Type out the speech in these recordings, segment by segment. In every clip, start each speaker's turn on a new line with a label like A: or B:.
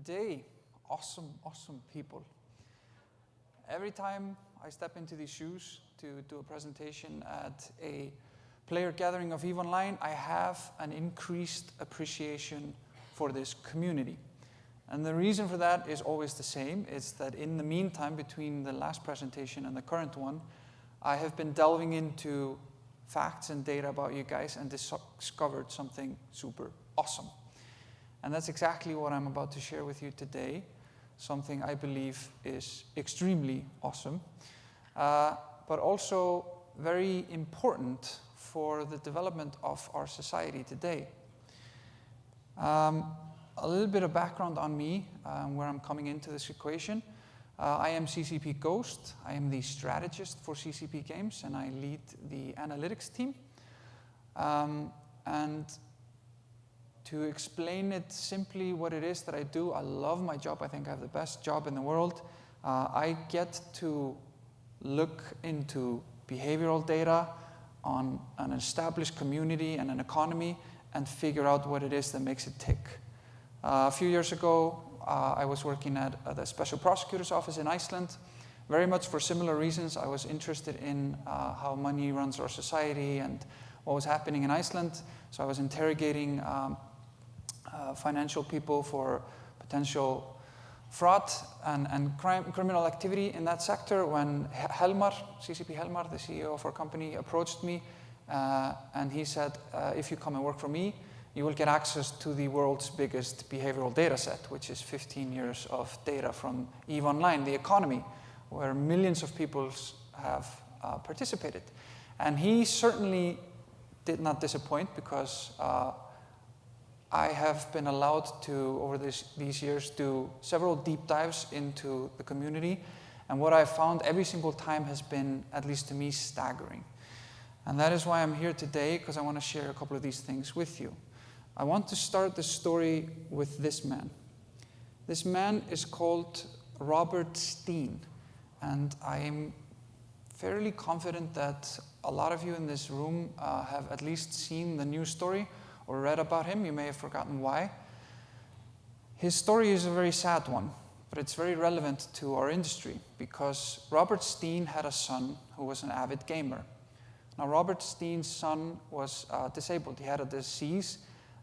A: today, awesome people. Every time I step into these shoes to do a presentation at a player gathering of EVE Online, I have an increased appreciation for this community. And the reason for that is always the same. It's that in the meantime, between the last presentation and the current one, I have been delving into facts and data about you guys and discovered something super awesome. And that's exactly what I'm about to share with you today, something I believe is extremely awesome, but also very important for the development of our society today. A little bit of background on me, where I'm coming into this equation. I am CCP Ghost. I am the strategist for CCP Games, and I lead the analytics team. And to explain it simply what it is that I do, I love my job. I think I have the best job in the world. I get to look into behavioral data on an established community and an economy and figure out what it is that makes it tick. A few years ago, I was working at the Special Prosecutor's Office in Iceland, very much for similar reasons. I was interested in how money runs our society and what was happening in Iceland. So I was interrogating financial people for potential fraud and criminal activity in that sector when Helmar, CCP Helmar, the CEO of our company, approached me and he said, if you come and work for me, you will get access to the world's biggest behavioral data set, which is 15 years of data from EVE Online, the economy, where millions of people have participated. And he certainly did not disappoint because I have been allowed to, over these years, do several deep dives into the community. And what I've found every single time has been, at least to me, staggering. And that is why I'm here today, because I want to share a couple of these things with you. I want to start the story with this man. This man is called Robert Steen, and I am fairly confident that a lot of you in this room have at least seen the news story or read about him. You may have forgotten why. His story is a very sad one, but it's very relevant to our industry because Robert Steen had a son who was an avid gamer. Now, Robert Steen's son was disabled. He had a disease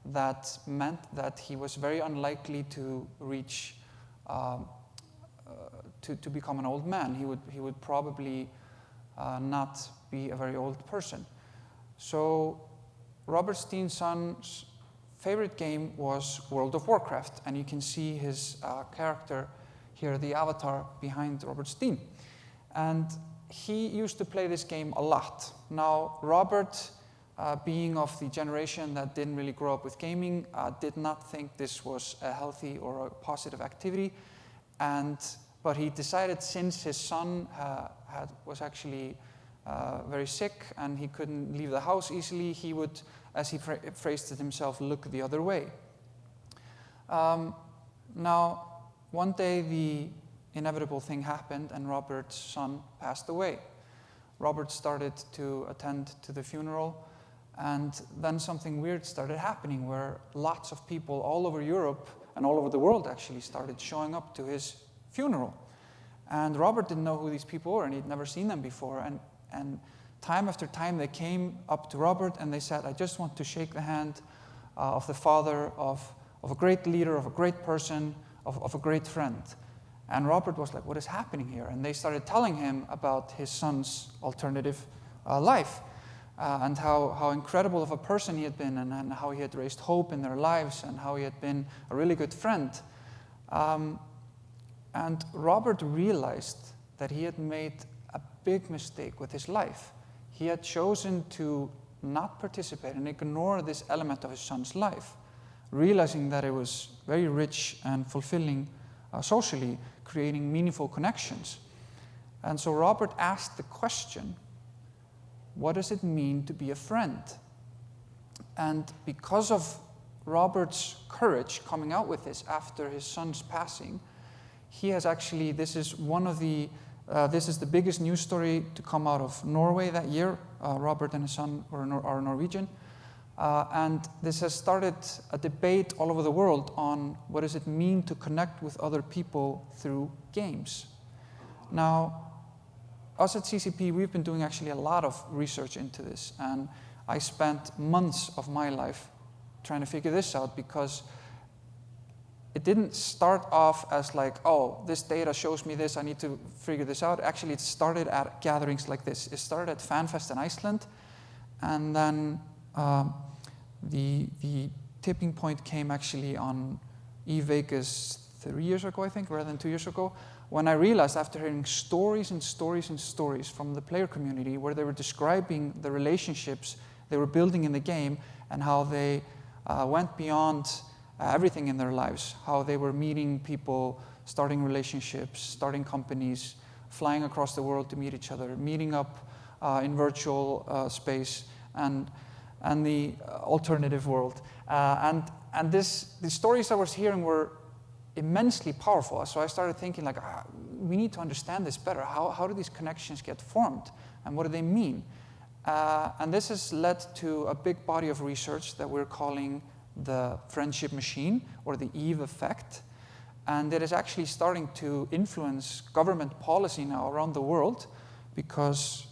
A: that meant that he was very unlikely to reach, to become an old man. He would probably not be a very old person. So Robert Steen's son's favorite game was World of Warcraft, and you can see his character here, the avatar behind Robert Steen. And he used to play this game a lot. Now, Robert, being of the generation that didn't really grow up with gaming, did not think this was a healthy or a positive activity. But he decided, since his son was actually very sick and he couldn't leave the house easily, he would, as he phrased it himself, look the other way. Now, one day the inevitable thing happened and Robert's son passed away. Robert started to attend to the funeral, and then something weird started happening where lots of people all over Europe and all over the world actually started showing up to his funeral. And Robert didn't know who these people were, and he'd never seen them before. And time after time, they came up to Robert and they said, I just want to shake the hand of the father of a great leader, of a great person, of a great friend. And Robert was like, what is happening here? And they started telling him about his son's alternative life and how incredible of a person he had been, and how he had raised hope in their lives, and how he had been a really good friend. And Robert realized that he had made a big mistake with his life. He had chosen to not participate and ignore this element of his son's life, realizing that it was very rich and fulfilling socially, creating meaningful connections. And so Robert asked the question, what does it mean to be a friend? And because of Robert's courage coming out with this after his son's passing, he has actually, this is the biggest news story to come out of Norway that year. Robert and his son are Norwegian. And this has started a debate all over the world on what does it mean to connect with other people through games. Now, us at CCP, we've been doing actually a lot of research into this, and I spent months of my life trying to figure this out, because it didn't start off as like, oh, this data shows me this, I need to figure this out. Actually, it started at gatherings like this. It started at FanFest in Iceland, and then the tipping point came actually on eVegas 3 years ago, I think, rather than 2 years ago, when I realized, after hearing stories and stories and stories from the player community, where they were describing the relationships they were building in the game and how they went beyond everything in their lives, how they were meeting people, starting relationships, starting companies, flying across the world to meet each other, meeting up in virtual space and the alternative world. And the stories I was hearing were immensely powerful. So I started thinking, like, we need to understand this better. How do these connections get formed, and what do they mean? And this has led to a big body of research that we're calling the friendship machine, or the Eve effect. And it is actually starting to influence government policy now around the world, because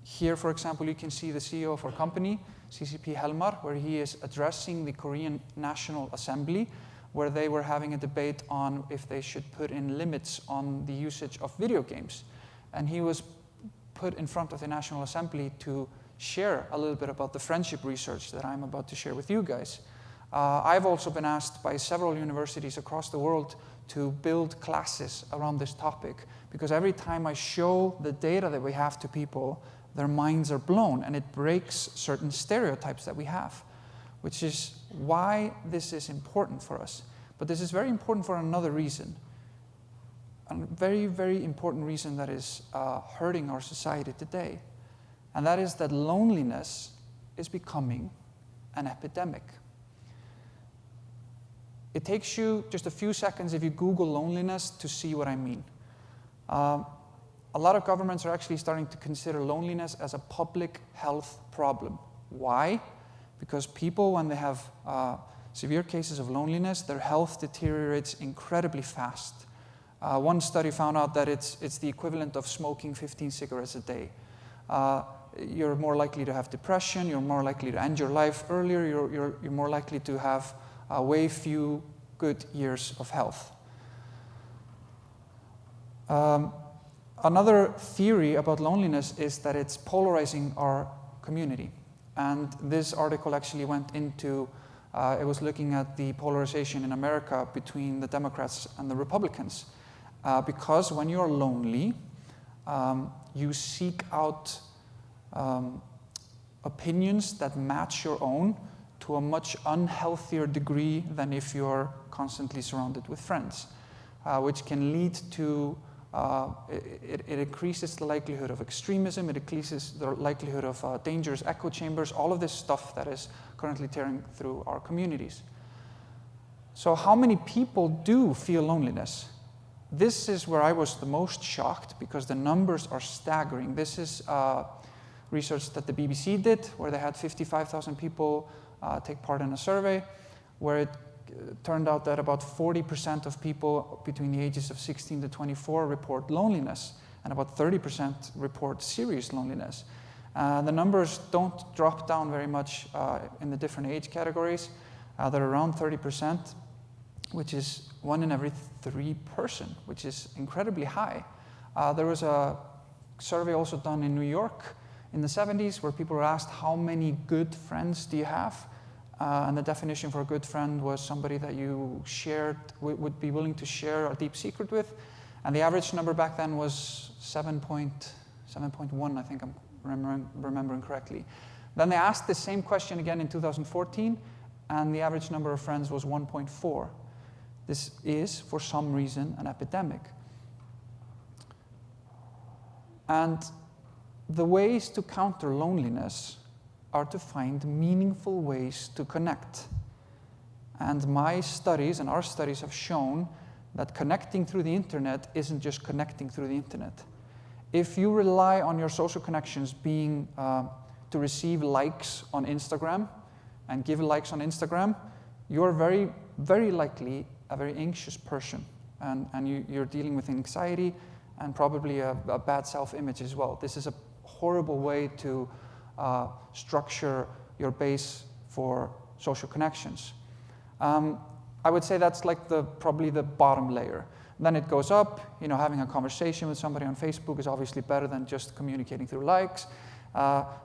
A: here, for example, you can see the CEO of our company, CCP Helmar, where he is addressing the Korean National Assembly, where they were having a debate on if they should put in limits on the usage of video games. And he was put in front of the National Assembly to share a little bit about the friendship research that I'm about to share with you guys. I've also been asked by several universities across the world to build classes around this topic, because every time I show the data that we have to people, their minds are blown, and it breaks certain stereotypes that we have, which is why this is important for us. But this is very important for another reason, a very, very important reason that is hurting our society today. And that is that loneliness is becoming an epidemic. It takes you just a few seconds if you Google loneliness to see what I mean. A lot of governments are actually starting to consider loneliness as a public health problem. Why? Because people, when they have severe cases of loneliness, their health deteriorates incredibly fast. One study found out that it's the equivalent of smoking 15 cigarettes a day. You're more likely to have depression, you're more likely to end your life earlier, you're more likely to have way few good years of health. Another theory about loneliness is that it's polarizing our community. And this article actually went into, it was looking at the polarization in America between the Democrats and the Republicans. Because when you're lonely, you seek out opinions that match your own to a much unhealthier degree than if you're constantly surrounded with friends, which can lead to, it increases the likelihood of extremism, it increases the likelihood of dangerous echo chambers, all of this stuff that is currently tearing through our communities. So how many people do feel loneliness? This is where I was the most shocked, because the numbers are staggering. This is research that the BBC did, where they had 55,000 people take part in a survey, where it turned out that about 40% of people between the ages of 16 to 24 report loneliness, and about 30% report serious loneliness. The numbers don't drop down very much in the different age categories. They're around 30%, which is 1 in every 3 person, which is incredibly high. There was a survey also done in New York in the 70s, where people were asked, how many good friends do you have? And the definition for a good friend was somebody that you would be willing to share a deep secret with. And the average number back then was 7.1, I think I'm remembering correctly. Then they asked the same question again in 2014, and the average number of friends was 1.4. This is, for some reason, an epidemic. And the ways to counter loneliness are to find meaningful ways to connect. And my studies and our studies have shown that connecting through the internet isn't just connecting through the internet. If you rely on your social connections being to receive likes on Instagram and give likes on Instagram, you're very, very likely a very anxious person. And you're dealing with anxiety and probably a bad self-image as well. This is a horrible way to structure your base for social connections. I would say that's like probably the bottom layer. Then it goes up, having a conversation with somebody on Facebook is obviously better than just communicating through likes.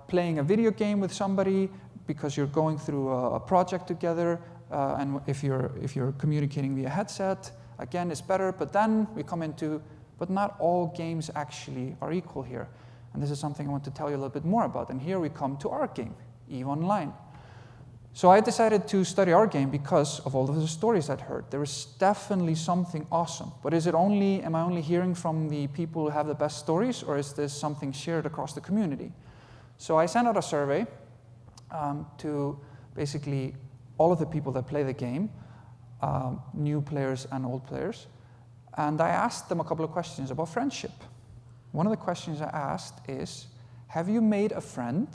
A: Playing a video game with somebody because you're going through a project together, and if you're communicating via headset, again, is better. But then we come into, but not all games actually are equal here. And this is something I want to tell you a little bit more about. And here we come to our game, EVE Online. So I decided to study our game because of all of the stories I'd heard. There is definitely something awesome. But am I only hearing from the people who have the best stories, or is this something shared across the community? So I sent out a survey to basically all of the people that play the game, new players and old players. And I asked them a couple of questions about friendship. One of the questions I asked is, have you made a friend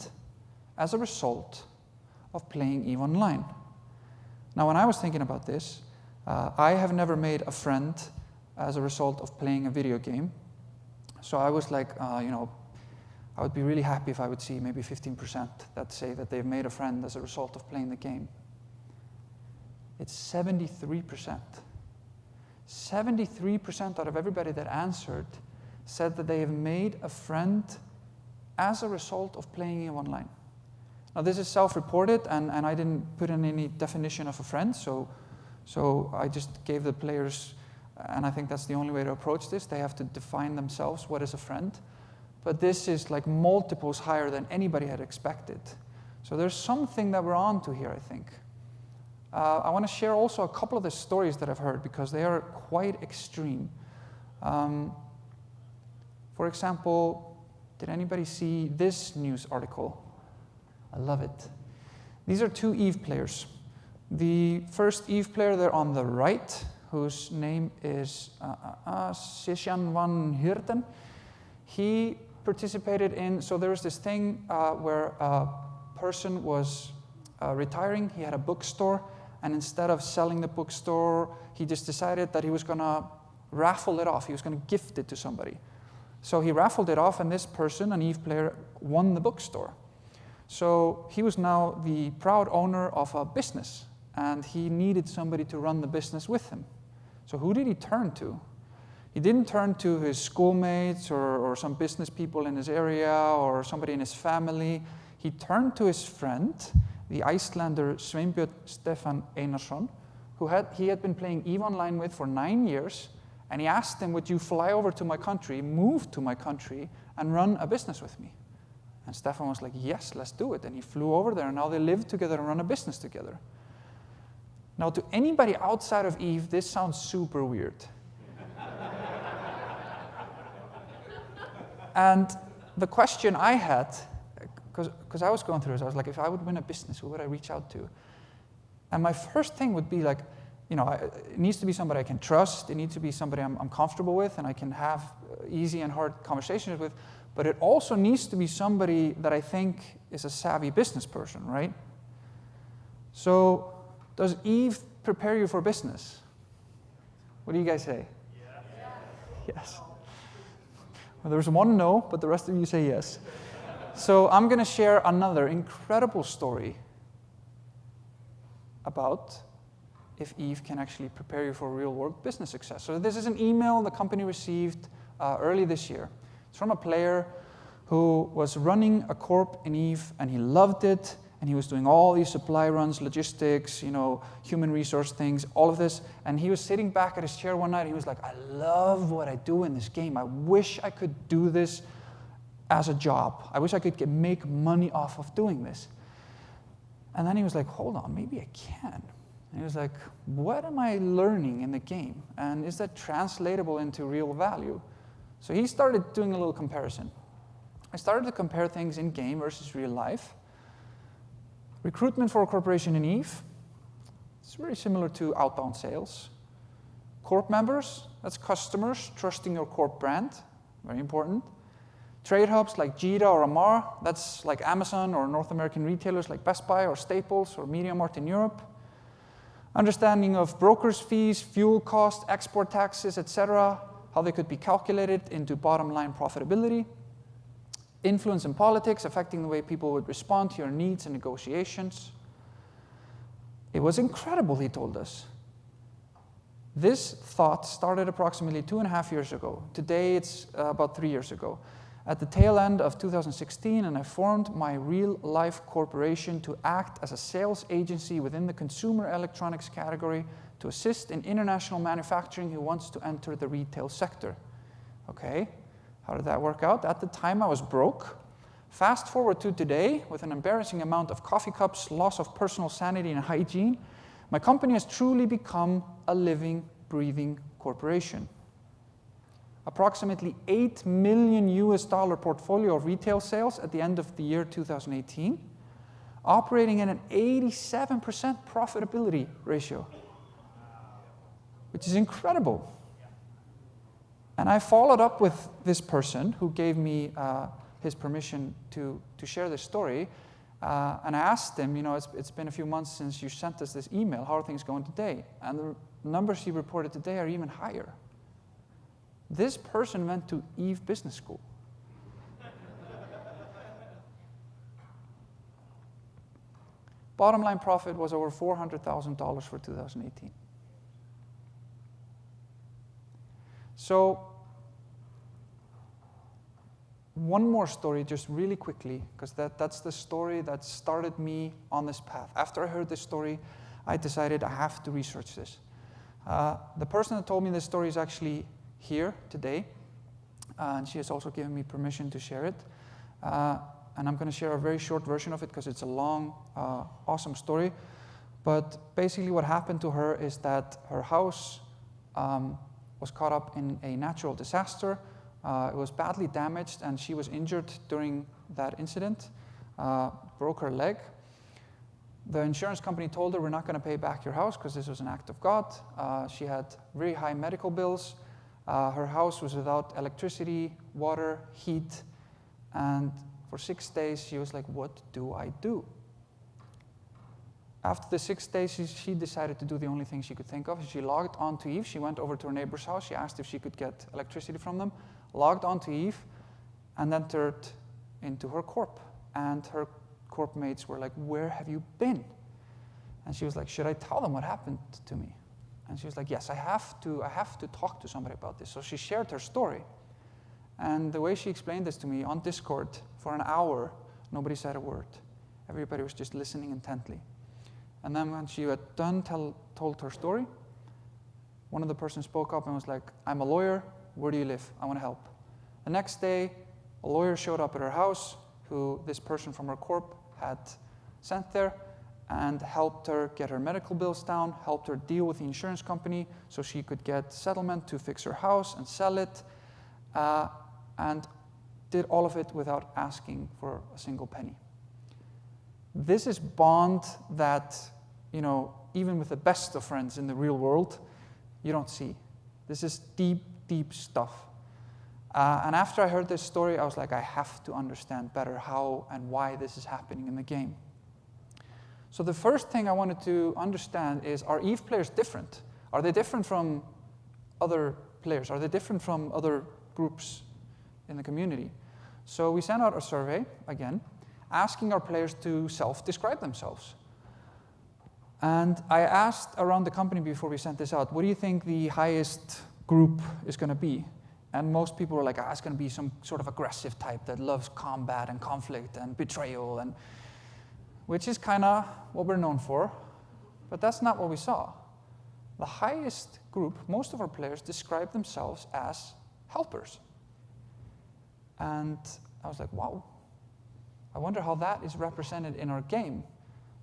A: as a result of playing EVE Online? Now, when I was thinking about this, I have never made a friend as a result of playing a video game. So I was like, I would be really happy if I would see maybe 15% that say that they've made a friend as a result of playing the game. It's 73%. 73% out of everybody that answered said that they have made a friend as a result of playing EVE Online. Now, this is self-reported, and I didn't put in any definition of a friend, so I just gave the players, and I think that's the only way to approach this. They have to define themselves what is a friend. But this is like multiples higher than anybody had expected. So there's something that we're on to here, I think. I want to share also a couple of the stories that I've heard because they are quite extreme. For example, did anybody see this news article? I love it. These are two EVE players. The first EVE player there on the right, whose name is Sishan van Heerden, he participated in, so there was this thing where a person was retiring, he had a bookstore, and instead of selling the bookstore, he just decided that he was going to raffle it off, he was going to gift it to somebody. So he raffled it off, and this person, an EVE player, won the bookstore. So he was now the proud owner of a business, and he needed somebody to run the business with him. So who did he turn to? He didn't turn to his schoolmates or some business people in his area or somebody in his family. He turned to his friend, the Icelander Sveinbjörn Stefán Einarsson, who he had been playing EVE Online with for 9 years, and he asked him, would you fly over to my country, move to my country, and run a business with me? And Stefan was like, yes, let's do it. And he flew over there, and now they live together and run a business together. Now, to anybody outside of EVE, this sounds super weird. And the question I had, because I was going through this, I was like, if I would win a business, who would I reach out to? And my first thing would be like, it needs to be somebody I can trust. It needs to be somebody I'm comfortable with and I can have easy and hard conversations with. But it also needs to be somebody that I think is a savvy business person, right? So does EVE prepare you for business? What do you guys say? Yes. Well, there's one no, but the rest of you say yes. So I'm going to share another incredible story about if EVE can actually prepare you for real-world business success. So this is an email the company received early this year. It's from a player who was running a corp in EVE, and he loved it, and he was doing all these supply runs, logistics, human resource things, all of this, and he was sitting back at his chair one night, and he was like, I love what I do in this game. I wish I could do this as a job. I wish I could make money off of doing this. And then he was like, hold on, maybe I can. And he was like, what am I learning in the game? And is that translatable into real value? So he started doing a little comparison. I started to compare things in game versus real life. Recruitment for a corporation in EVE, it's very similar to outbound sales. Corp members, that's customers trusting your corp brand, very important. Trade hubs like Jita or Amar, that's like Amazon, or North American retailers like Best Buy or Staples or MediaMarkt in Europe. Understanding of brokers' fees, fuel costs, export taxes, etc., how they could be calculated into bottom line profitability. Influence in politics, affecting the way people would respond to your needs and negotiations. It was incredible, he told us. This thought started approximately 2.5 years ago. Today, it's about 3 years ago. At the tail end of 2016, and I formed my real-life corporation to act as a sales agency within the consumer electronics category to assist in international manufacturing who wants to enter the retail sector. Okay, how did that work out? At the time, I was broke. Fast forward to today, with an embarrassing amount of coffee cups, loss of personal sanity and hygiene, my company has truly become a living, breathing corporation. Approximately $8 million portfolio of retail sales at the end of the year 2018, operating at an 87% profitability ratio, which is incredible. And I followed up with this person who gave me his permission to share this story, and I asked him, it's been a few months since you sent us this email, how are things going today? And the numbers he reported today are even higher. This person went to Eve Business School. Bottom line profit was over $400,000 for 2018. So, one more story just really quickly, because that's the story that started me on this path. After I heard this story, I decided I have to research this. The person that told me this story is actually here today, and she has also given me permission to share it. And I'm going to share a very short version of it because it's a long, awesome story. But basically what happened to her is that her house was caught up in a natural disaster. It was badly damaged, and she was injured during that incident, broke her leg. The insurance company told her, we're not going to pay back your house because this was an act of God. She had very high medical bills. Her house was without electricity, water, heat, and for 6 days she was like, what do I do? After the 6 days, she decided to do the only thing she could think of. She logged on to Eve. She went over to her neighbor's house. She asked if she could get electricity from them, logged on to Eve, and entered into her corp. And her corp mates were like, where have you been? And she was like, should I tell them what happened to me? And she was like, yes, I have to talk to somebody about this. So she shared her story. And the way she explained this to me on Discord for an hour, nobody said a word. Everybody was just listening intently. And then when she had done told her story, one of the persons spoke up and was like, I'm a lawyer, where do you live? I want to help. The next day, a lawyer showed up at her house, who this person from her corp had sent there, and helped her get her medical bills down, helped her deal with the insurance company so she could get settlement to fix her house and sell it, and did all of it without asking for a single penny. This is bond that, even with the best of friends in the real world, you don't see. This is deep, deep stuff. And after I heard this story, I was like, I have to understand better how and why this is happening in the game. So the first thing I wanted to understand is, are Eve players different? Are they different from other players? Are they different from other groups in the community? So we sent out a survey, again, asking our players to self-describe themselves. And I asked around the company before we sent this out, what do you think the highest group is going to be? And most people were like, it's going to be some sort of aggressive type that loves combat and conflict and betrayal, and which is kind of what we're known for. But that's not what we saw. The highest group, most of our players describe themselves as helpers. And I was like, wow, I wonder how that is represented in our game.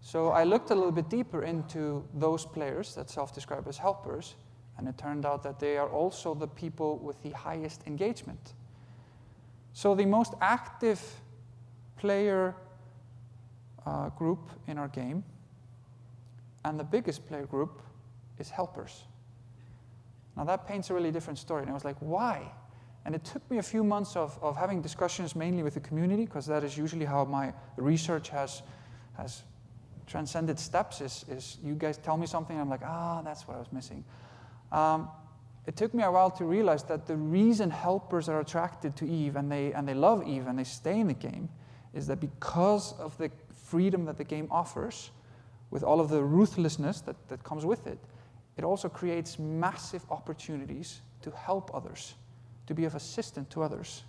A: So I looked a little bit deeper into those players that self-describe as helpers, and it turned out that they are also the people with the highest engagement. So the most active player group in our game, and the biggest player group, is helpers. Now that paints a really different story, and I was like, why? And it took me a few months of having discussions mainly with the community, because that is usually how my research has transcended steps, is you guys tell me something, I'm like, that's what I was missing. It took me a while to realize that the reason helpers are attracted to Eve and they love Eve and they stay in the game is that because of the freedom that the game offers, with all of the ruthlessness that comes with it, it also creates massive opportunities to help others, to be of assistance to others.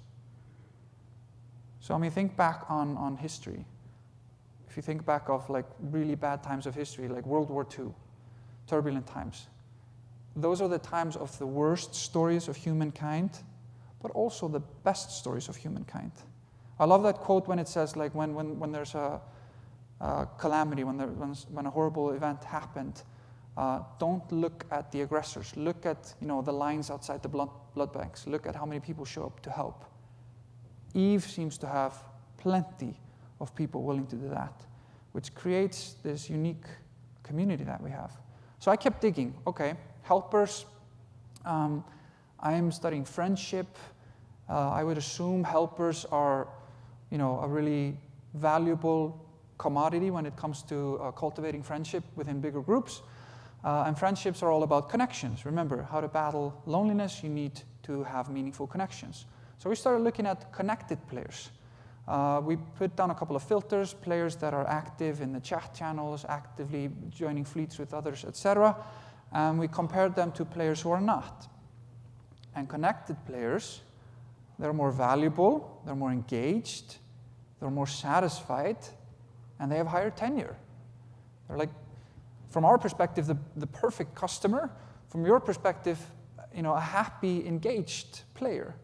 A: So I mean, think back on history. If you think back of like really bad times of history, like World War II, turbulent times, those are the times of the worst stories of humankind, but also the best stories of humankind. I love that quote when it says, like, when there's a calamity, when a horrible event happened, don't look at the aggressors. Look at, the lines outside the blood banks. Look at how many people show up to help. Eve seems to have plenty of people willing to do that, which creates this unique community that we have. So I kept digging. Okay, helpers. I am studying friendship. I would assume helpers are, a really valuable commodity when it comes to cultivating friendship within bigger groups. And friendships are all about connections. Remember, how to battle loneliness, you need to have meaningful connections. So we started looking at connected players. We put down a couple of filters, players that are active in the chat channels, actively joining fleets with others, etc. And we compared them to players who are not. And connected players, they're more valuable, they're more engaged, they're more satisfied, and they have higher tenure. They're like, from our perspective, the perfect customer. From your perspective, a happy, engaged player.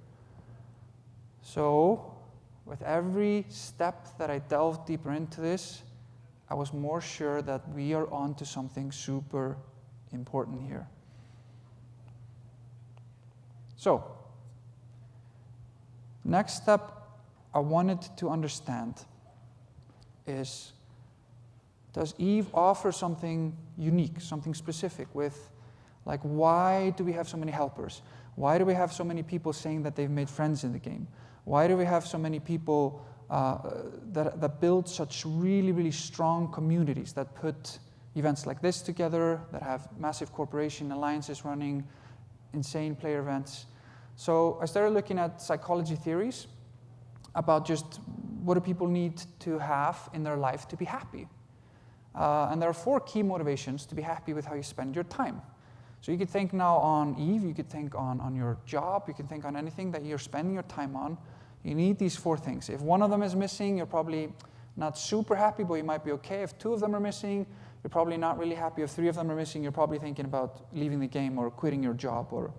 A: So, with every step that I delved deeper into this, I was more sure that we are onto something super important here. So, next step I wanted to understand is, does Eve offer something unique, something specific with, like, why do we have so many helpers? Why do we have so many people saying that they've made friends in the game? Why do we have so many people that build such really, really strong communities that put events like this together, that have massive corporation alliances running, insane player events? So I started looking at psychology theories about just what do people need to have in their life to be happy. And there are 4 key motivations to be happy with how you spend your time. So you could think now on Eve, you could think on your job, you can think on anything that you're spending your time on. You need these 4 things. If one of them is missing, you're probably not super happy, but you might be okay. If 2 of them are missing, you're probably not really happy. If 3 of them are missing, you're probably thinking about leaving the game or quitting your job or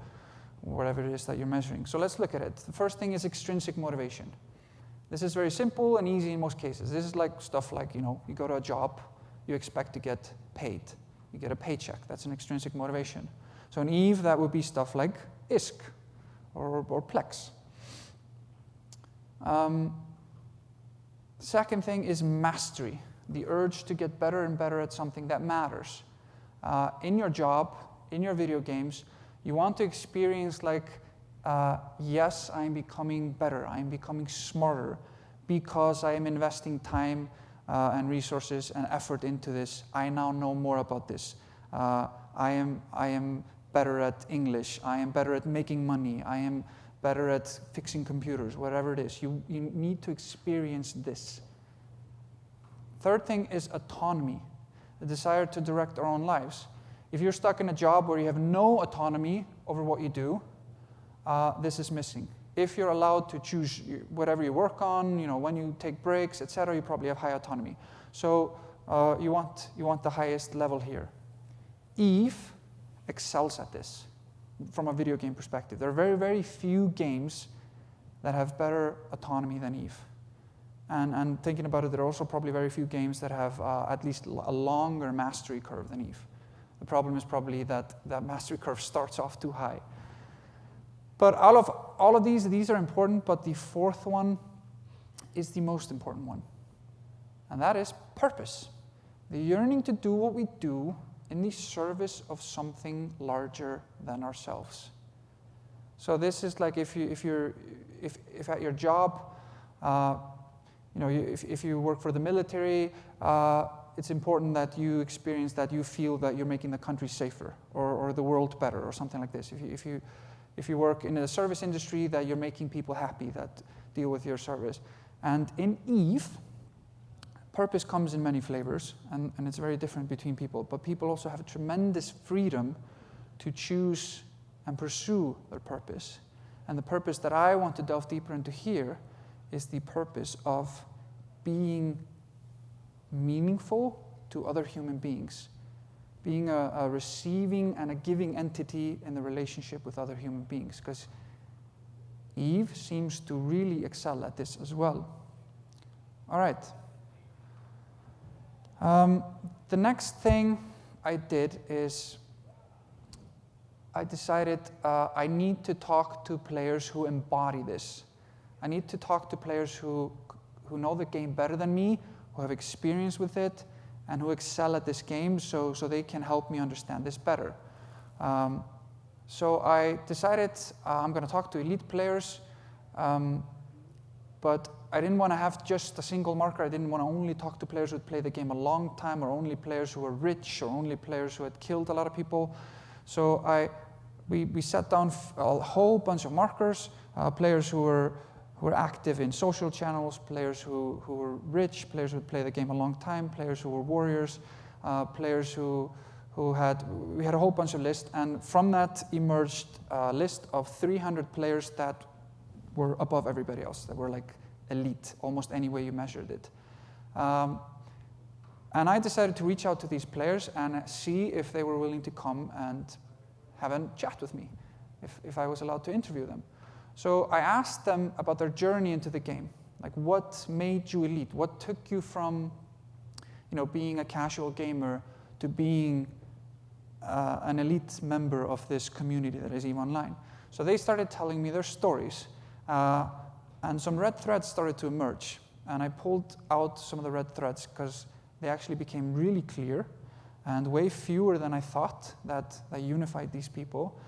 A: whatever it is that you're measuring. So let's look at it. The first thing is extrinsic motivation. This is very simple and easy in most cases. This is like stuff like, you go to a job, you expect to get paid. You get a paycheck. That's an extrinsic motivation. So in Eve, that would be stuff like ISK or Plex. Second thing is mastery, the urge to get better and better at something that matters. In your job, in your video games, you want to experience like, yes, I'm becoming better, I'm becoming smarter because I am investing time and resources and effort into this. I now know more about this. I am better at English. I am better at making money. I am better at fixing computers, whatever it is. You need to experience this. Third thing is autonomy, the desire to direct our own lives. If you're stuck in a job where you have no autonomy over what you do, this is missing. If you're allowed to choose whatever you work on, when you take breaks, etc., you probably have high autonomy. So you want the highest level here. Eve excels at this from a video game perspective. There are very, very few games that have better autonomy than Eve. And thinking about it, there are also probably very few games that have at least a longer mastery curve than Eve. The problem is probably that mastery curve starts off too high. But all of these are important, but the 4th one is the most important one. And that is purpose. The yearning to do what we do in the service of something larger than ourselves. So this is like if at your job, if you work for the military, it's important that you experience that you feel that you're making the country safer or the world better or something like this. If you work in the service industry, that you're making people happy that deal with your service. And in Eve, purpose comes in many flavors, and it's very different between people. But people also have a tremendous freedom to choose and pursue their purpose. And the purpose that I want to delve deeper into here is the purpose of being meaningful to other human beings, being a receiving and a giving entity in the relationship with other human beings, because Eve seems to really excel at this as well. All right. The next thing I did is I decided I need to talk to players who embody this. I need to talk to players who know the game better than me, who have experience with it, and who excel at this game so they can help me understand this better. So I decided I'm going to talk to elite players, but I didn't want to have just a single marker. I didn't want to only talk to players who had played the game a long time, or only players who were rich, or only players who had killed a lot of people. So we set down a whole bunch of markers, players who were active in social channels, players who were rich, players who had played the game a long time, players who were warriors, players we had a whole bunch of lists, and from that emerged a list of 300 players that were above everybody else, that were like elite, almost any way you measured it. And I decided to reach out to these players and see if they were willing to come and have a chat with me, if I was allowed to interview them. So I asked them about their journey into the game. Like, what made you elite? What took you from, being a casual gamer to being an elite member of this community that is EVE Online? So they started telling me their stories, and some red threads started to emerge. And I pulled out some of the red threads because they actually became really clear and way fewer than I thought that unified these people.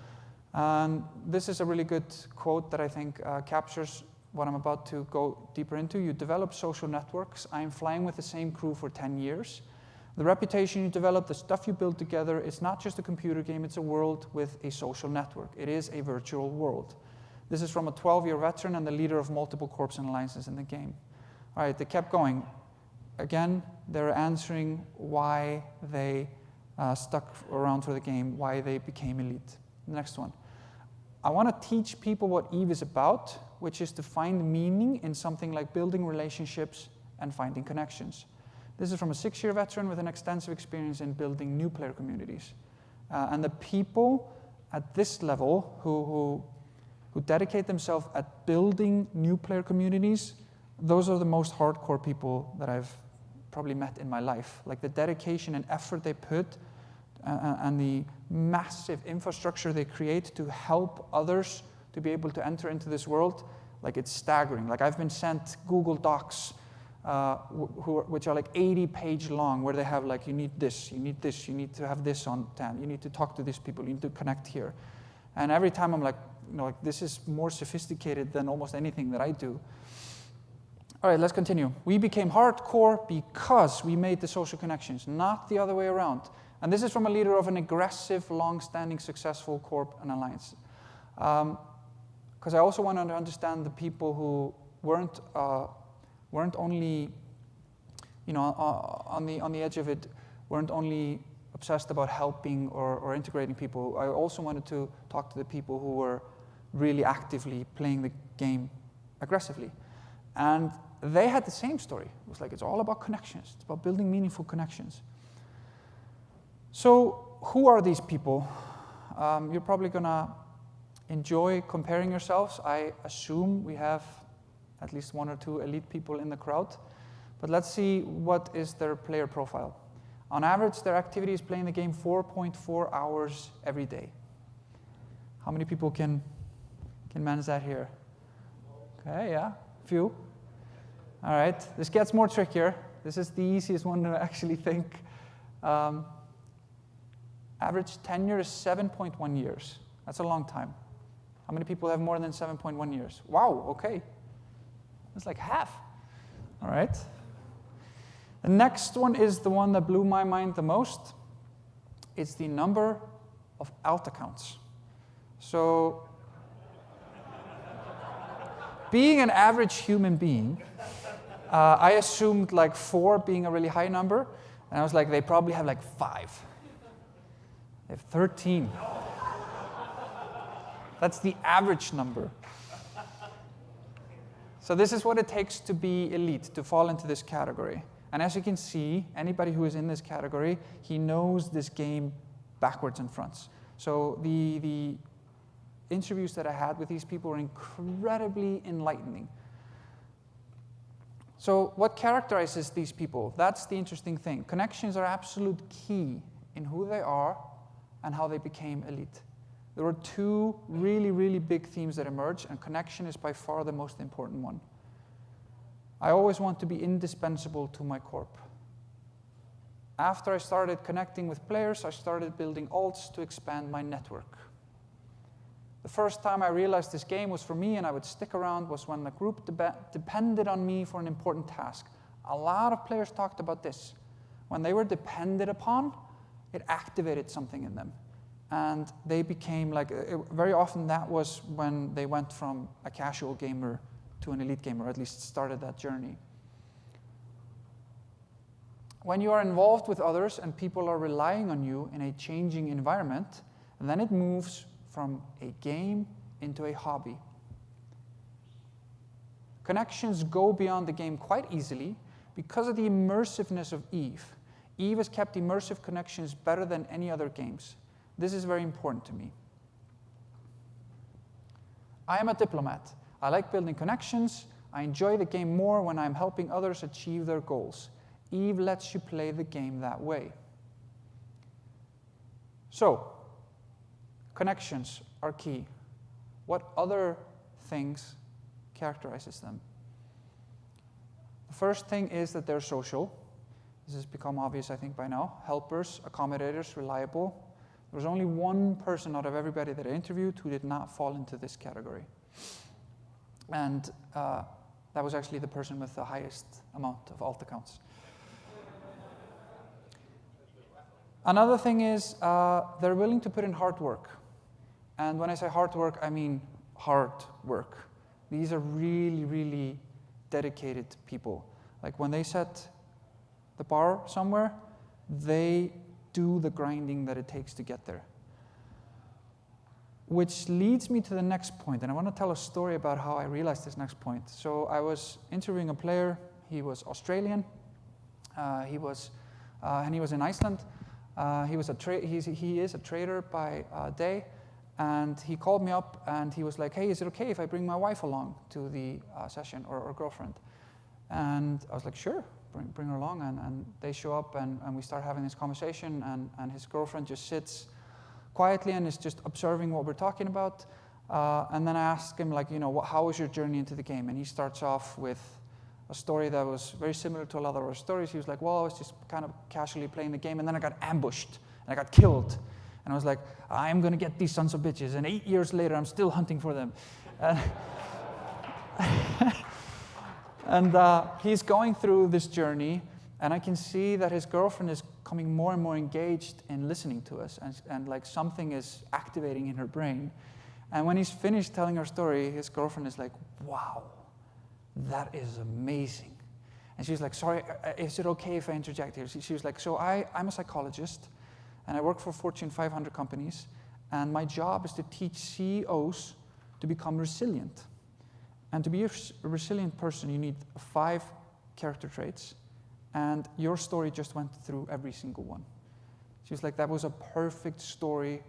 A: And this is a really good quote that I think captures what I'm about to go deeper into. You develop social networks. I'm flying with the same crew for 10 years. The reputation you develop, the stuff you build together, it's not just a computer game, it's a world with a social network. It is a virtual world. This is from a 12-year veteran and the leader of multiple corps and alliances in the game. All right, they kept going. Again, they're answering why they stuck around for the game, why they became elite. Next one. I want to teach people what EVE is about, which is to find meaning in something like building relationships and finding connections. This is from a 6-year veteran with an extensive experience in building new player communities. And the people at this level who dedicate themselves at building new player communities, those are the most hardcore people that I've probably met in my life. Like, the dedication and effort they put and the massive infrastructure they create to help others to be able to enter into this world, like, it's staggering. Like, I've been sent Google Docs which are like 80-page long, where they have like, you need this, you need this, you need to have this on hand, you need to talk to these people, you need to connect here. And every time I'm like, this is more sophisticated than almost anything that I do. All right, let's continue. We became hardcore because we made the social connections, not the other way around. And this is from a leader of an aggressive, long-standing, successful corp and alliance. Because I also wanted to understand the people who weren't only, on the edge of it, weren't only obsessed about helping or integrating people. I also wanted to talk to the people who were really actively playing the game aggressively. And they had the same story. It was like, it's all about connections. It's about building meaningful connections. So who are these people? You're probably going to enjoy comparing yourselves. I assume we have at least 1 or 2 elite people in the crowd. But let's see what is their player profile. On average, their activity is playing the game 4.4 hours every day. How many people can manage that here? Okay, yeah, a few. All right, this gets more trickier. This is the easiest one to actually think. Average tenure is 7.1 years. That's a long time. How many people have more than 7.1 years? Wow, okay. That's like half. All right. The next one is the one that blew my mind the most. It's the number of alt accounts. So, being an average human being, I assumed like 4 being a really high number, and I was like, they probably have like 5. They have 13. That's the average number. So this is what it takes to be elite, to fall into this category. And as you can see, anybody who is in this category, he knows this game backwards and fronts. So the interviews that I had with these people were incredibly enlightening. So what characterizes these people? That's the interesting thing. Connections are absolute key in who they are and how they became elite. There were 2 really, really big themes that emerged, and connection is by far the most important one. I always want to be indispensable to my corp. After I started connecting with players, I started building alts to expand my network. The first time I realized this game was for me and I would stick around was when the group depended on me for an important task. A lot of players talked about this. When they were depended upon, it activated something in them. And they became like, very often that was when they went from a casual gamer to an elite gamer, or at least started that journey. When you are involved with others and people are relying on you in a changing environment, then it moves from a game into a hobby. Connections go beyond the game quite easily because of the immersiveness of EVE. EVE has kept immersive connections better than any other games. This is very important to me. I am a diplomat. I like building connections. I enjoy the game more when I'm helping others achieve their goals. EVE lets you play the game that way. So, connections are key. What other things characterizes them? The first thing is that they're social. This has become obvious, I think, by now. Helpers, accommodators, reliable. There was only one person out of everybody that I interviewed who did not fall into this category. And that was actually the person with the highest amount of alt accounts. Another thing is they're willing to put in hard work. And when I say hard work, I mean hard work. These are really, really dedicated people. Like when they set the bar somewhere, they do the grinding that it takes to get there. Which leads me to the next point, and I want to tell a story about how I realized this next point. So I was interviewing a player. He was Australian. He was in Iceland. He is a trader by day, and he called me up and he was like, "Hey, is it okay if I bring my wife along to the session or girlfriend?" And I was like, "Sure, bring her along." And they show up and we start having this conversation, and his girlfriend just sits quietly and is just observing what we're talking about. And then I ask him, like, how was your journey into the game? And he starts off with a story that was very similar to a lot of our stories. He was like, well, I was just kind of casually playing the game, and then I got ambushed, and I got killed. And I was like, I'm going to get these sons of bitches. And 8 years later, I'm still hunting for them. And he's going through this journey, and I can see that his girlfriend is becoming more and more engaged in listening to us, and like something is activating in her brain. And when he's finished telling her story, his girlfriend is like, wow, that is amazing. And she's like, sorry, is it okay if I interject here? She was like, so I'm a psychologist, and I work for Fortune 500 companies, and my job is to teach CEOs to become resilient. And to be a resilient person, you need 5 character traits, and your story just went through every single one. She was like, that was a perfect story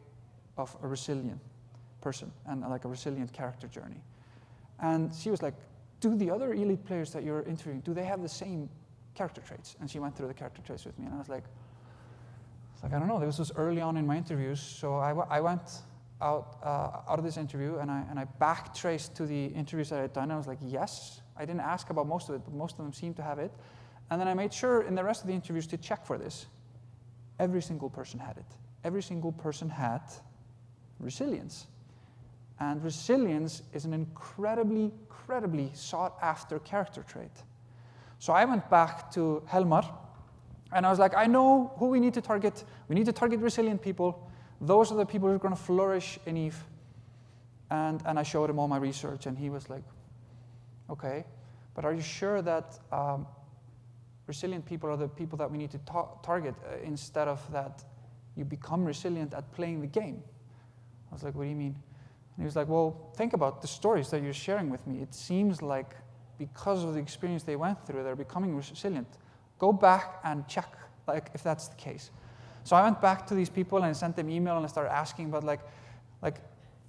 A: of a resilient person and like a resilient character journey. And she was like, do the other elite players that you're interviewing, do they have the same character traits? And she went through the character traits with me, and I was like, I don't know. This was early on in my interviews, so I went out of this interview, and I backtraced to the interviews that I had done. And I was like, yes. I didn't ask about most of it, but most of them seemed to have it. And then I made sure in the rest of the interviews to check for this. Every single person had it. Every single person had resilience. And resilience is an incredibly sought after character trait. So I went back to Helmar, and I was like, I know who we need to target. We need to target resilient people. Those are the people who are going to flourish in EVE. And I showed him all my research, and he was like, okay, but are you sure that resilient people are the people that we need to target instead of that you become resilient at playing the game? I was like, what do you mean? And he was like, well, think about the stories that you're sharing with me. It seems like because of the experience they went through, they're becoming resilient. Go back and check if that's the case. So I went back to these people and I sent them email and I started asking about like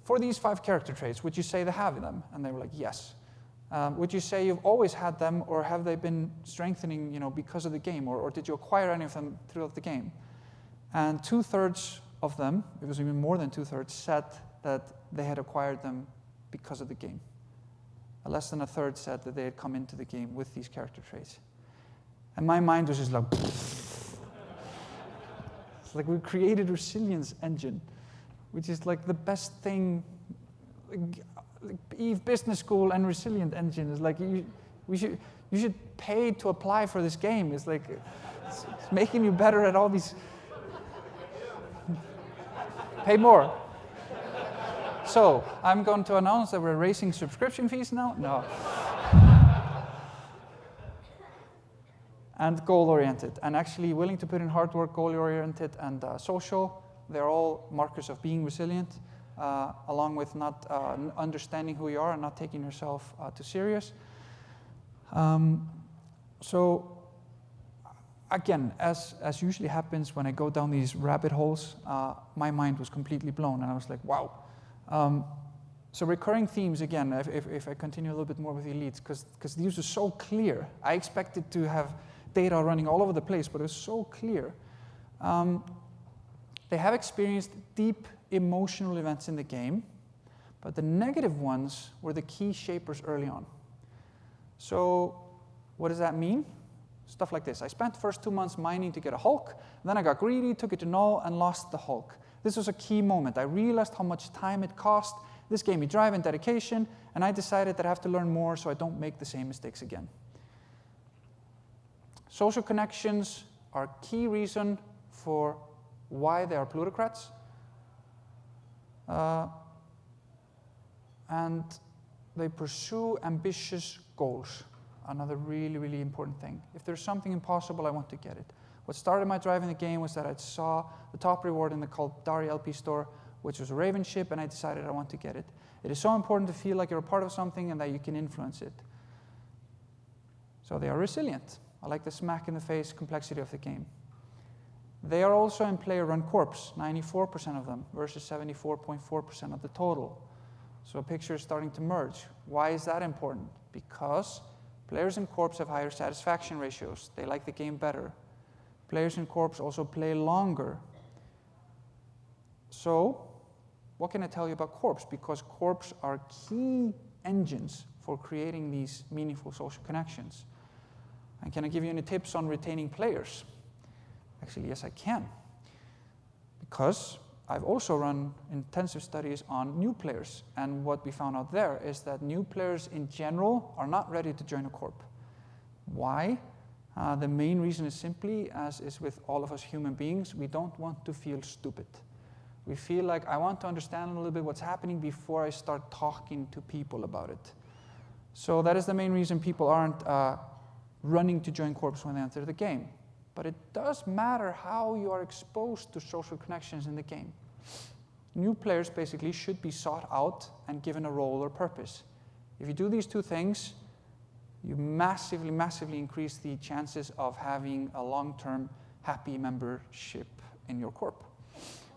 A: for these 5 character traits, would you say they have them? And they were like, yes. Would you say you've always had them, or have they been strengthening, because of the game, or did you acquire any of them throughout the game? And 2/3 of them, it was even more than 2/3, said that they had acquired them because of the game. Less than 1/3 said that they had come into the game with these character traits. And my mind was just like, it's like we created a resilience engine, which is like the best thing. Like EVE Business School and Resilient Engine is like you should pay to apply for this game. It's like it's making you better at all these. Pay more. So I'm going to announce that we're raising subscription fees now. No. And goal-oriented, and actually willing to put in hard work, goal-oriented, and social. They're all markers of being resilient. Along with not understanding who you are and not taking yourself too serious. So again, as usually happens when I go down these rabbit holes, my mind was completely blown, and I was like, wow. So recurring themes, again, if I continue a little bit more with the elites, because these are so clear. I expected to have data running all over the place, but it was so clear. They have experienced deep emotional events in the game, but the negative ones were the key shapers early on. So what does that mean? Stuff like this. I spent the first 2 months mining to get a Hulk, then I got greedy, took it to null, and lost the Hulk. This was a key moment. I realized how much time it cost. This gave me drive and dedication, and I decided that I have to learn more so I don't make the same mistakes again. Social connections are a key reason for why they are plutocrats. And they pursue ambitious goals. Another really important thing. If there's something impossible, I want to get it. What started my drive in the game was that I saw the top reward in the Caldari LP store, which was a Raven ship, and I decided I want to get it. It is so important to feel like you're a part of something and that you can influence it. So they are resilient. I like the smack in the face complexity of the game. They are also in player-run corps, 94% of them versus 74.4% of the total. So a picture is starting to merge. Why is that important? Because players in corps have higher satisfaction ratios. They like the game better. Players in corps also play longer. So what can I tell you about corps? Because corps are key engines for creating these meaningful social connections. And can I give you any tips on retaining players? Actually, yes, I can. Because I've also run intensive studies on new players. And what we found out there is that new players in general are not ready to join a corp. Why? The main reason is simply, as is with all of us human beings, we don't want to feel stupid. We feel like I want to understand a little bit what's happening before I start talking to people about it. So that is the main reason people aren't running to join corps when they enter the game. But it does matter how you are exposed to social connections in the game. New players basically should be sought out and given a role or purpose. If you do these two things, you massively increase the chances of having a long-term happy membership in your corp.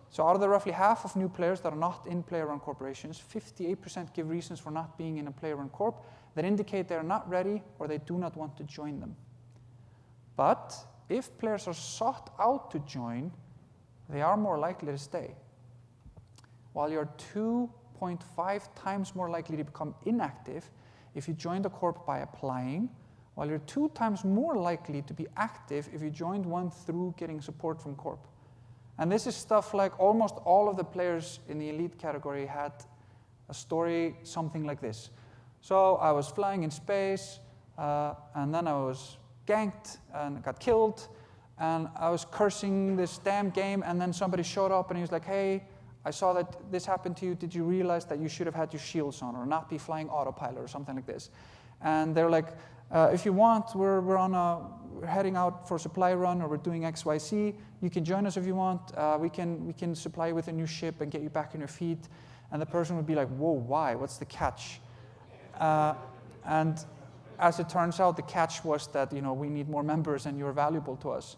A: So out of the roughly half of new players that are not in player-run corporations, 58% give reasons for not being in a player-run corp that indicate they are not ready or they do not want to join them. But if players are sought out to join, they are more likely to stay. While you're 2.5 times more likely to become inactive if you join the corp by applying, while you're 2 times more likely to be active if you joined one through getting support from corp. And this is stuff like almost all of the players in the elite category had a story something like this. So I was flying in space, and then I was ganked and got killed, and I was cursing this damn game, and then somebody showed up and he was like, hey, I saw that this happened to you. Did you realize that you should have had your shields on or not be flying autopilot or something like this? And they're like, if you want, we're heading out for a supply run, or we're doing XYZ. You can join us if you want. We can supply you with a new ship and get you back on your feet. And the person would be like, whoa, why? What's the catch? And as it turns out, the catch was that we need more members and you're valuable to us.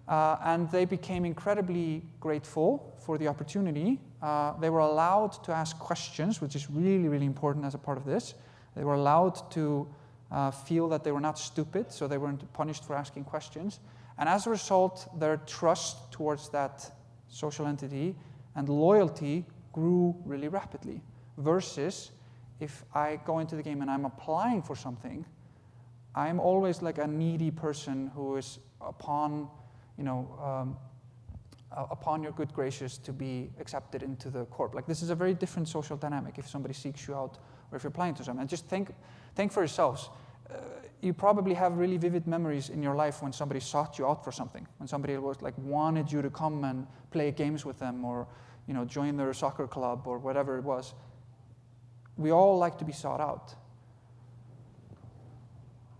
A: And they became incredibly grateful for the opportunity. They were allowed to ask questions, which is really, really important as a part of this. They were allowed to feel that they were not stupid, so they weren't punished for asking questions. And as a result, their trust towards that social entity and loyalty grew really rapidly. Versus if I go into the game and I'm applying for something, I'm always like a needy person who is upon your good graces to be accepted into the corp. Like, this is a very different social dynamic if somebody seeks you out or if you're applying to something. And just think for yourselves. You probably have really vivid memories in your life when somebody sought you out for something, when somebody was like wanted you to come and play games with them, or join their soccer club or whatever it was. We all like to be sought out.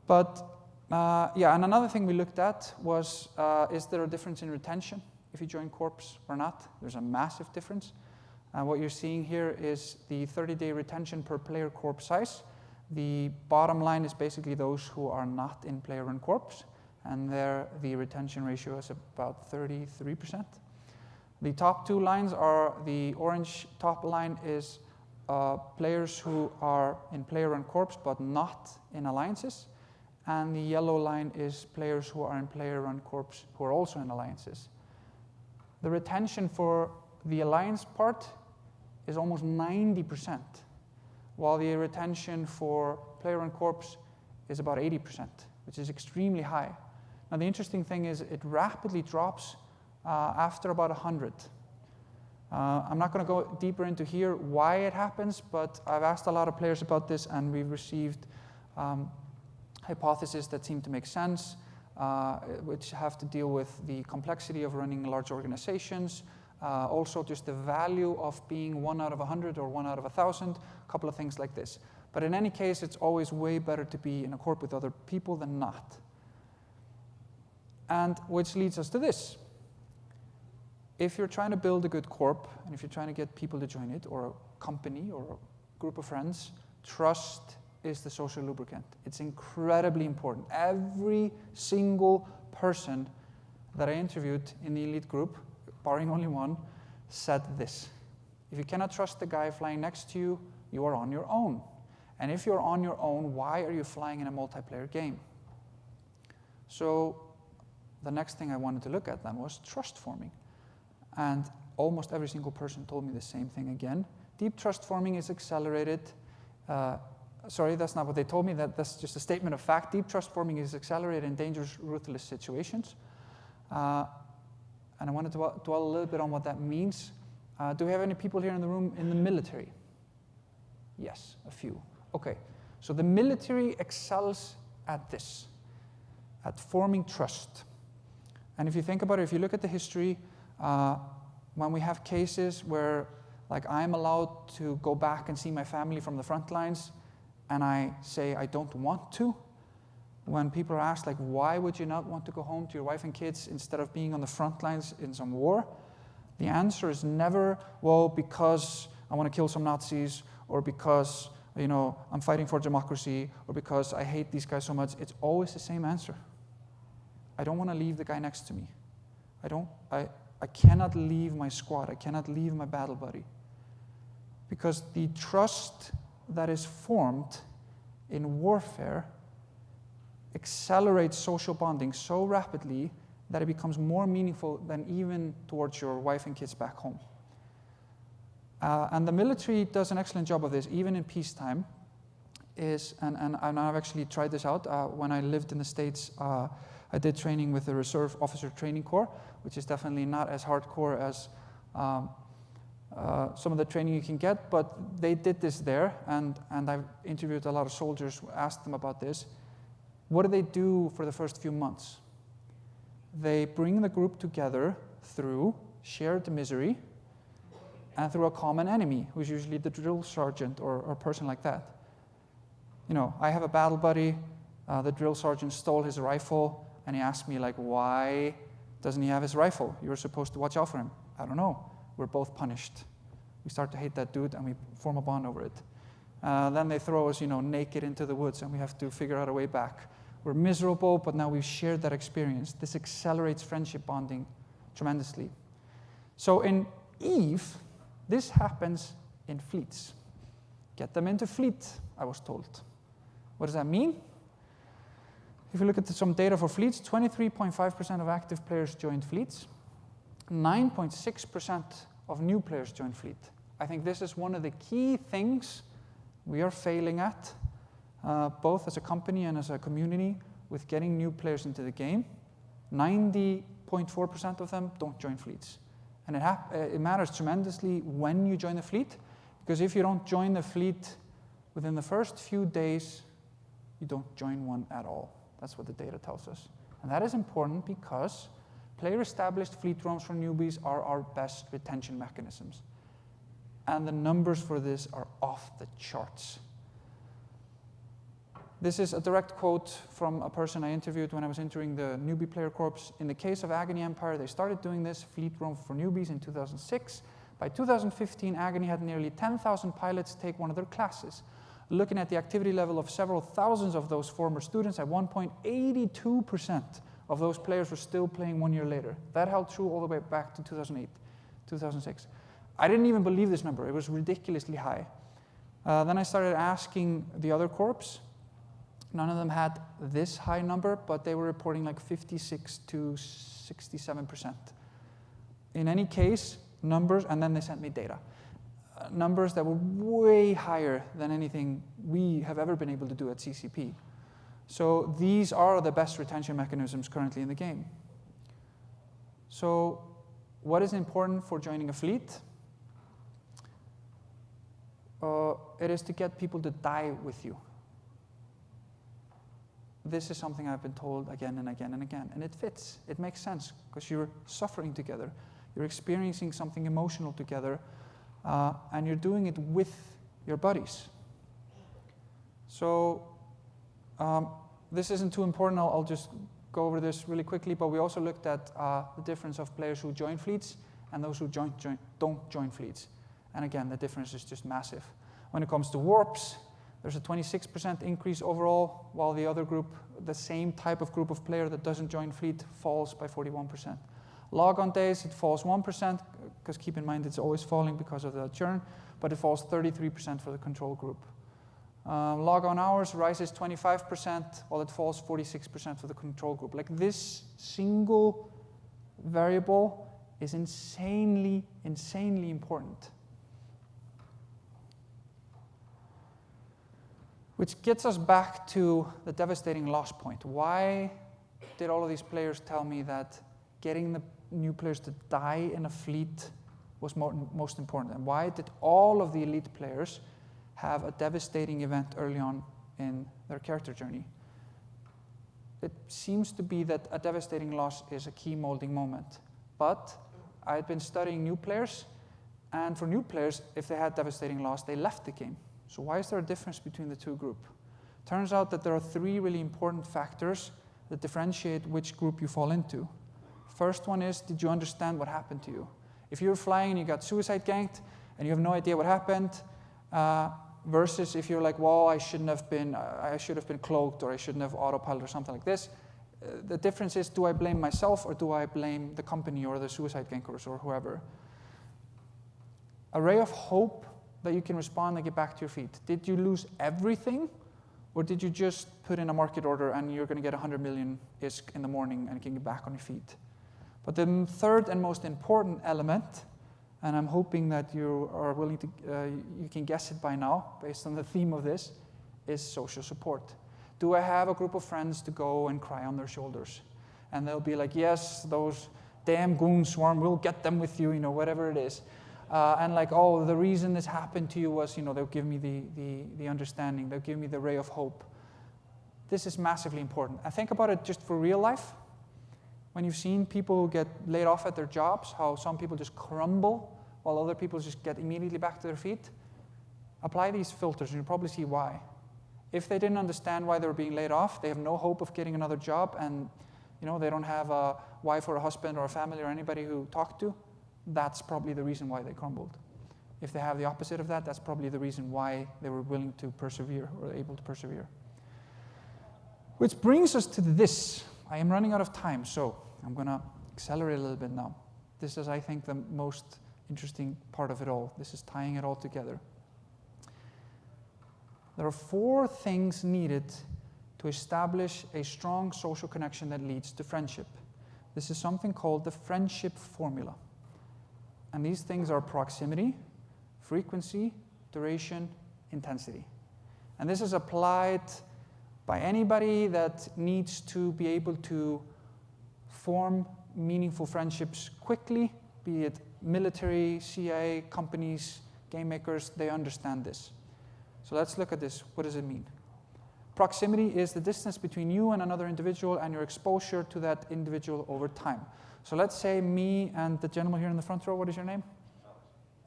A: But and another thing we looked at was, is there a difference in retention if you join corps or not? There's a massive difference. What you're seeing here is the 30-day retention per player corp size. The bottom line is basically those who are not in player-run corps, and there the retention ratio is about 33%. The top two lines are, the orange top line is players who are in player-run corps but not in alliances, and the yellow line is players who are in player-run corps who are also in alliances. The retention for the alliance part is almost 90%. While the retention for player-run corps is about 80%, which is extremely high. Now, the interesting thing is it rapidly drops after about 100. I'm not going to go deeper into here why it happens, but I've asked a lot of players about this, and we've received hypotheses that seem to make sense, which have to deal with the complexity of running large organizations, also just the value of being 1 out of 100 or 1 out of 1,000, a couple of things like this. But in any case, it's always way better to be in a corp with other people than not. And which leads us to this. If you're trying to build a good corp, and if you're trying to get people to join it, or a company, or a group of friends, trust is the social lubricant. It's incredibly important. Every single person that I interviewed in the elite group, barring only one, said this. If you cannot trust the guy flying next to you, you are on your own. And if you're on your own, why are you flying in a multiplayer game? So the next thing I wanted to look at then was trust forming. And almost every single person told me the same thing again. Deep trust forming is accelerated. Sorry, that's not what they told me. That's just a statement of fact. Deep trust forming is accelerated in dangerous, ruthless situations. And I wanted to dwell a little bit on what that means. Do we have any people here in the room in the military? Yes, a few. Okay, so the military excels at this, at forming trust. And if you think about it, if you look at the history, when we have cases where, like, I'm allowed to go back and see my family from the front lines, and I say I don't want to, when people are asked, like, why would you not want to go home to your wife and kids instead of being on the front lines in some war? The answer is never, well, because I want to kill some Nazis, or because, I'm fighting for democracy, or because I hate these guys so much. It's always the same answer. I don't want to leave the guy next to me. I cannot leave my squad. I cannot leave my battle buddy. Because the trust that is formed in warfare accelerates social bonding so rapidly that it becomes more meaningful than even towards your wife and kids back home. And the military does an excellent job of this, even in peacetime. And I've actually tried this out. When I lived in the States, I did training with the Reserve Officer Training Corps, which is definitely not as hardcore as some of the training you can get, but they did this there, and I've interviewed a lot of soldiers, asked them about this. What do they do for the first few months? They bring the group together through shared misery and through a common enemy, who's usually the drill sergeant or a person like that. You know, I have a battle buddy, the drill sergeant stole his rifle, and he asked me, like, why doesn't he have his rifle? You were supposed to watch out for him. I don't know. We're both punished. We start to hate that dude, and we form a bond over it. Then they throw us, naked into the woods, and we have to figure out a way back. We're miserable, but now we've shared that experience. This accelerates friendship bonding tremendously. So in Eve, this happens in fleets. Get them into fleet, I was told. What does that mean? If you look at some data for fleets, 23.5% of active players joined fleets. 9.6% of new players joined fleet. I think this is one of the key things we are failing at, both as a company and as a community, with getting new players into the game. 90.4% of them don't join fleets. And it matters tremendously when you join the fleet, because if you don't join the fleet within the first few days, you don't join one at all. That's what the data tells us. And that is important because player-established fleet roams for newbies are our best retention mechanisms. And the numbers for this are off the charts. This is a direct quote from a person I interviewed when I was entering the newbie player corps. In the case of Agony Empire, they started doing this fleet roam for newbies in 2006. By 2015, Agony had nearly 10,000 pilots take one of their classes. Looking at the activity level of several thousands of those former students, at one point, 82% of those players were still playing 1 year later. That held true all the way back to 2008, 2006. I didn't even believe this number. It was ridiculously high. Then I started asking the other corps. None of them had this high number, but they were reporting like 56 to 67%. In any case, numbers, and then they sent me data. Numbers that were way higher than anything we have ever been able to do at CCP. So these are the best retention mechanisms currently in the game. So what is important for joining a fleet? It is to get people to die with you. This is something I've been told again and again and again, and it fits. It makes sense, because you're suffering together. You're experiencing something emotional together, and you're doing it with your buddies. So this isn't too important. I'll just go over this really quickly, but we also looked at the difference of players who join fleets and those who don't join fleets. And again, the difference is just massive. When it comes to warps, there's a 26% increase overall, while the other group, the same type of group of player that doesn't join fleet, falls by 41%. Log-on days, it falls 1%, because keep in mind it's always falling because of the churn, but it falls 33% for the control group. Log-on hours rises 25%, while it falls 46% for the control group. Like, this single variable is insanely, insanely important. Which gets us back to the devastating loss point. Why did all of these players tell me that getting the new players to die in a fleet was most important? And why did all of the elite players have a devastating event early on in their character journey? It seems to be that a devastating loss is a key molding moment. But I had been studying new players, and for new players, if they had devastating loss, they left the game. So why is there a difference between the two groups? Turns out that there are three really important factors that differentiate which group you fall into. First one is, did you understand what happened to you? If you're flying and you got suicide ganked and you have no idea what happened, versus if you're like, well, I should have been cloaked, or I shouldn't have autopilot or something like this. The difference is, do I blame myself or do I blame the company or the suicide gankers or whoever? A ray of hope that you can respond and get back to your feet. Did you lose everything, or did you just put in a market order and you're going to get 100 million ISK in the morning and can get back on your feet? But the third and most important element, and I'm hoping that you are willing to, you can guess it by now, based on the theme of this, is social support. Do I have a group of friends to go and cry on their shoulders? And they'll be like, yes, those damn goon swarm, we'll get them with you, whatever it is. and like, oh, the reason this happened to you was, they'll give me the understanding, they'll give me the ray of hope. This is massively important. And think about it just for real life. When you've seen people get laid off at their jobs, how some people just crumble while other people just get immediately back to their feet. Apply these filters and you'll probably see why. If they didn't understand why they were being laid off, they have no hope of getting another job, and they don't have a wife or a husband or a family or anybody who talk to, that's probably the reason why they crumbled. If they have the opposite of that, that's probably the reason why they were willing to persevere or able to persevere. Which brings us to this. I am running out of time, so I'm going to accelerate a little bit now. This is, I think, the most interesting part of it all. This is tying it all together. There are 4 things needed to establish a strong social connection that leads to friendship. This is something called the friendship formula. And these things are proximity, frequency, duration, intensity. And this is applied by anybody that needs to be able to form meaningful friendships quickly, be it military, CIA, companies, game makers, they understand this. So let's look at this. What does it mean? Proximity is the distance between you and another individual and your exposure to that individual over time. So let's say me and the gentleman here in the front row, what is your name?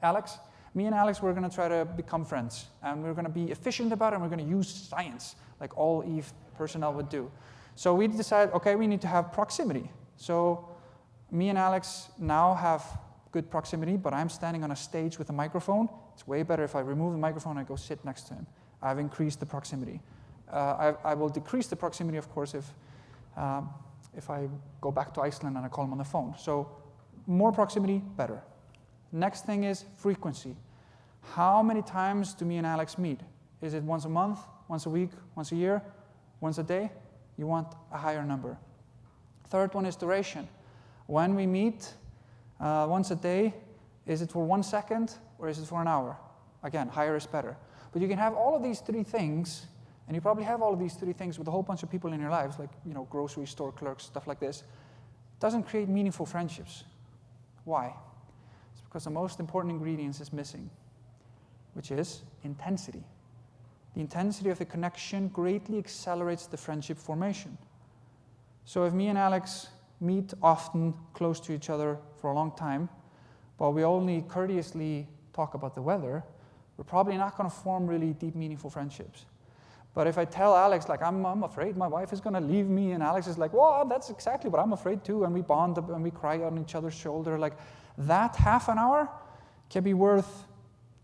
A: Alex. Me and Alex, we're going to try to become friends. And we're going to be efficient about it, and we're going to use science, like all EVE personnel would do. So we decided, okay, we need to have proximity. So me and Alex now have good proximity, but I'm standing on a stage with a microphone. It's way better if I remove the microphone and I go sit next to him. I've increased the proximity. I will decrease the proximity, of course, if I go back to Iceland and I call him on the phone. So more proximity, better. Next thing is frequency. How many times do me and Alex meet? Is it once a month, once a week, once a year, once a day? You want a higher number. Third one is duration. When we meet once a day, is it for 1 second or is it for an hour? Again, higher is better. But you can have all of these 3 things, and you probably have all of these 3 things with a whole bunch of people in your lives, like grocery store clerks, stuff like this. It doesn't create meaningful friendships. Why? It's because the most important ingredient is missing, which is intensity. The intensity of the connection greatly accelerates the friendship formation. So if me and Alex meet often, close to each other for a long time, but we only courteously talk about the weather, we're probably not going to form really deep, meaningful friendships. But if I tell Alex, like, I'm afraid my wife is going to leave me, and Alex is like, well, that's exactly what I'm afraid too, and we bond up and we cry on each other's shoulder, like, that half an hour can be worth,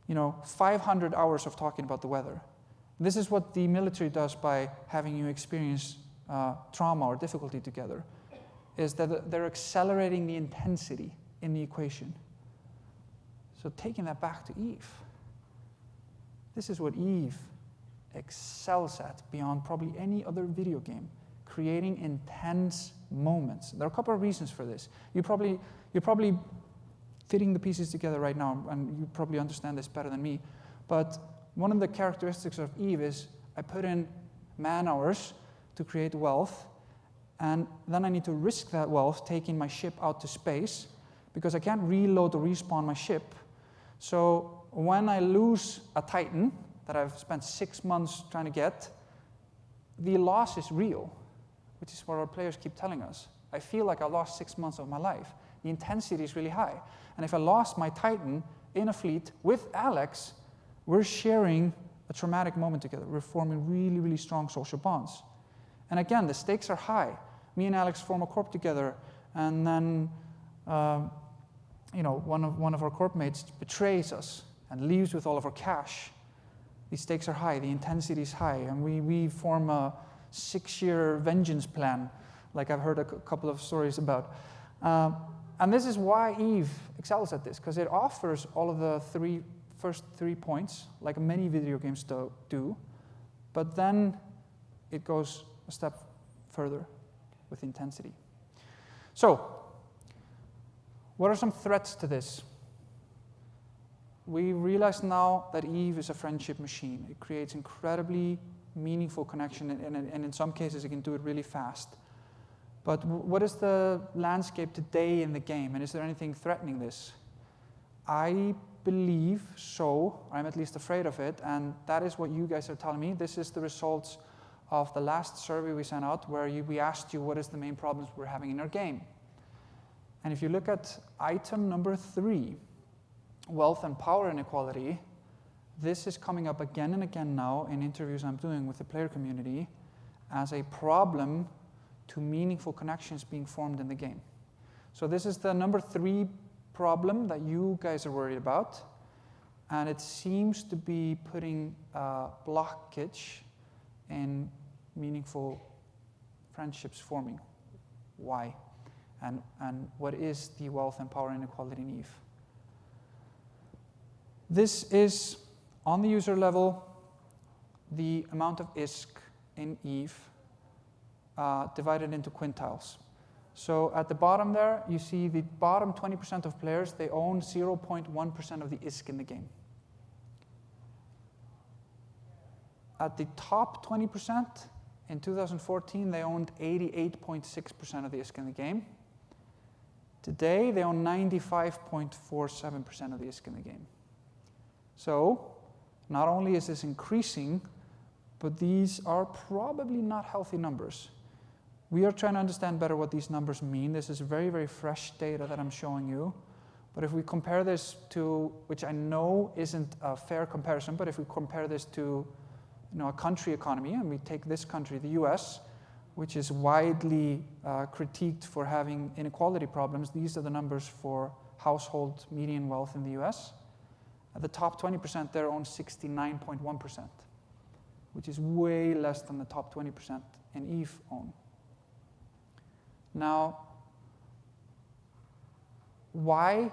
A: 500 hours of talking about the weather. This is what the military does by having you experience trauma or difficulty together, is that they're accelerating the intensity in the equation. So taking that back to EVE, this is what EVE excels at beyond probably any other video game, creating intense moments. There are a couple of reasons for this. You're probably fitting the pieces together right now, and you probably understand this better than me, but one of the characteristics of EVE is I put in man-hours to create wealth, and then I need to risk that wealth taking my ship out to space because I can't reload or respawn my ship. So when I lose a Titan that I've spent 6 months trying to get, the loss is real, which is what our players keep telling us. I feel like I lost 6 months of my life. The intensity is really high. And if I lost my Titan in a fleet with Alex, we're sharing a traumatic moment together. We're forming really, really strong social bonds. And again, the stakes are high. Me and Alex form a corp together, and then one of our corp mates betrays us and leaves with all of our cash. The stakes are high, the intensity is high, and we form a 6-year vengeance plan, like I've heard a couple of stories about. And this is why EVE excels at this, because it offers all of the first 3 points, like many video games do, but then it goes a step further with intensity. So, what are some threats to this? We realize now that EVE is a friendship machine. It creates incredibly meaningful connection, and in some cases it can do it really fast. But what is the landscape today in the game, and is there anything threatening this? I believe so. I'm at least afraid of it, and that is what you guys are telling me. This is the results of the last survey we sent out, where we asked you what is the main problems we're having in our game. And if you look at item number 3, wealth and power inequality, this is coming up again and again now in interviews I'm doing with the player community as a problem to meaningful connections being formed in the game. So this is the number 3 problem that you guys are worried about, and it seems to be putting blockage in meaningful friendships forming. Why? And what is the wealth and power inequality in EVE? This is, on the user level, the amount of ISK in EVE divided into quintiles. So at the bottom there, you see the bottom 20% of players, they own 0.1% of the ISK in the game. At the top 20%, in 2014, they owned 88.6% of the ISK in the game. Today, they own 95.47% of the ISK in the game. So, not only is this increasing, but these are probably not healthy numbers. We are trying to understand better what these numbers mean. This is very, very fresh data that I'm showing you. But if we compare this to, which I know isn't a fair comparison, but if we compare this to a country economy, and we take this country, the US, which is widely critiqued for having inequality problems, these are the numbers for household median wealth in the US. At the top 20% there own 69.1%, which is way less than the top 20% in EVE own. Now, why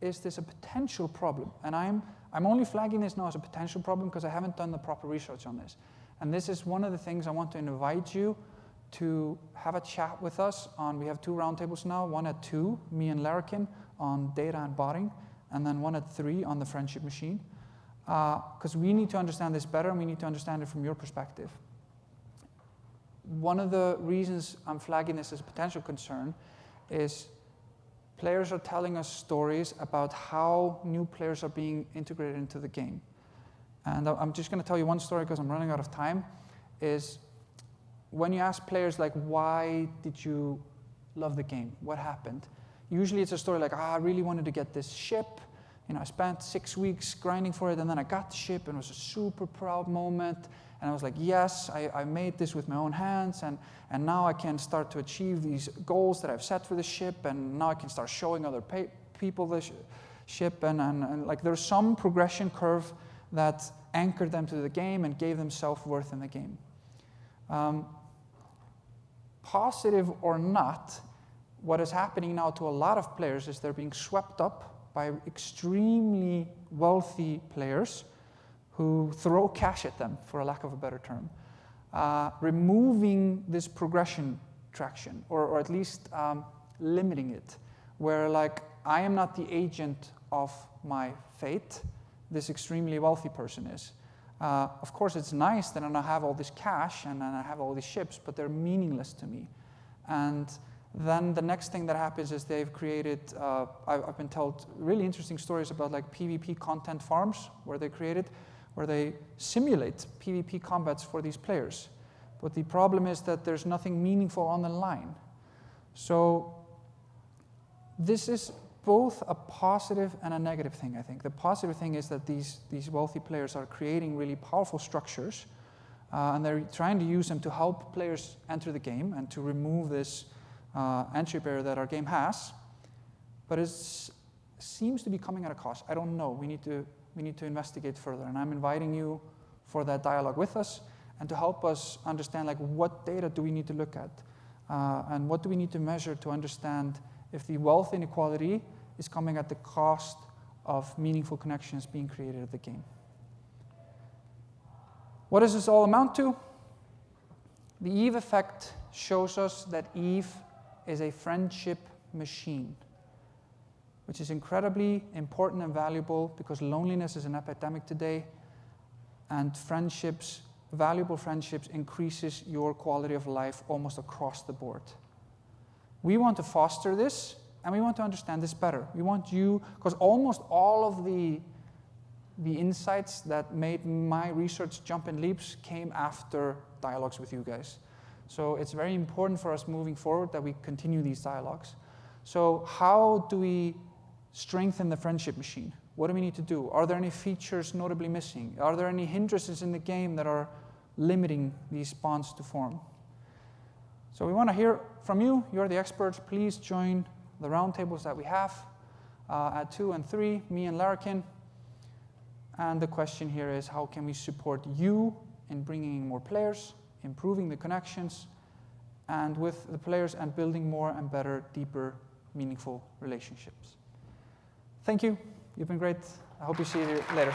A: is this a potential problem? And I'm only flagging this now as a potential problem because I haven't done the proper research on this. And this is one of the things I want to invite you to have a chat with us on. We have 2 roundtables now, one at 2, me and Larrikin, on data and botting, and then one at 3 on the friendship machine. Because we need to understand this better, and we need to understand it from your perspective. One of the reasons I'm flagging this as a potential concern is players are telling us stories about how new players are being integrated into the game. And I'm just going to tell you one story because I'm running out of time, is when you ask players, like, why did you love the game? What happened? Usually it's a story like, I really wanted to get this ship. I spent 6 weeks grinding for it, and then I got the ship, and it was a super proud moment. And I was like, yes, I made this with my own hands, and now I can start to achieve these goals that I've set for the ship, and now I can start showing other people the ship, and like there's some progression curve that anchored them to the game and gave them self-worth in the game. Positive or not, what is happening now to a lot of players is they're being swept up by extremely wealthy players who throw cash at them, for a lack of a better term, removing this progression traction, or at least limiting it, where like I am not the agent of my fate, this extremely wealthy person is. Of course, it's nice that I have all this cash and I have all these ships, but they're meaningless to me. And then the next thing that happens is they've created, I've been told really interesting stories about like PvP content farms where they simulate PvP combats for these players. But the problem is that there's nothing meaningful on the line. So this is both a positive and a negative thing, I think. The positive thing is that these wealthy players are creating really powerful structures, and they're trying to use them to help players enter the game and to remove this entry barrier that our game has. But it seems to be coming at a cost. I don't know. We need to investigate further, and I'm inviting you for that dialogue with us and to help us understand like what data do we need to look at, and what do we need to measure to understand if the wealth inequality is coming at the cost of meaningful connections being created at the game. What does this all amount to? The EVE effect shows us that EVE is a friendship machine, which is incredibly important and valuable because loneliness is an epidemic today, and friendships, valuable friendships, increases your quality of life almost across the board. We want to foster this, and we want to understand this better. We want you, because almost all of the insights that made my research jump in leaps came after dialogues with you guys. So it's very important for us moving forward that we continue these dialogues. So how do we strengthen the friendship machine? What do we need to do? Are there any features notably missing? Are there any hindrances in the game that are limiting these bonds to form? So we want to hear from you. You're the experts. Please join the roundtables that we have at 2 and 3, me and Larkin. And the question here is, how can we support you in bringing in more players, improving the connections, and with the players, and building more and better, deeper, meaningful relationships? Thank you. You've been great. I hope you see you later.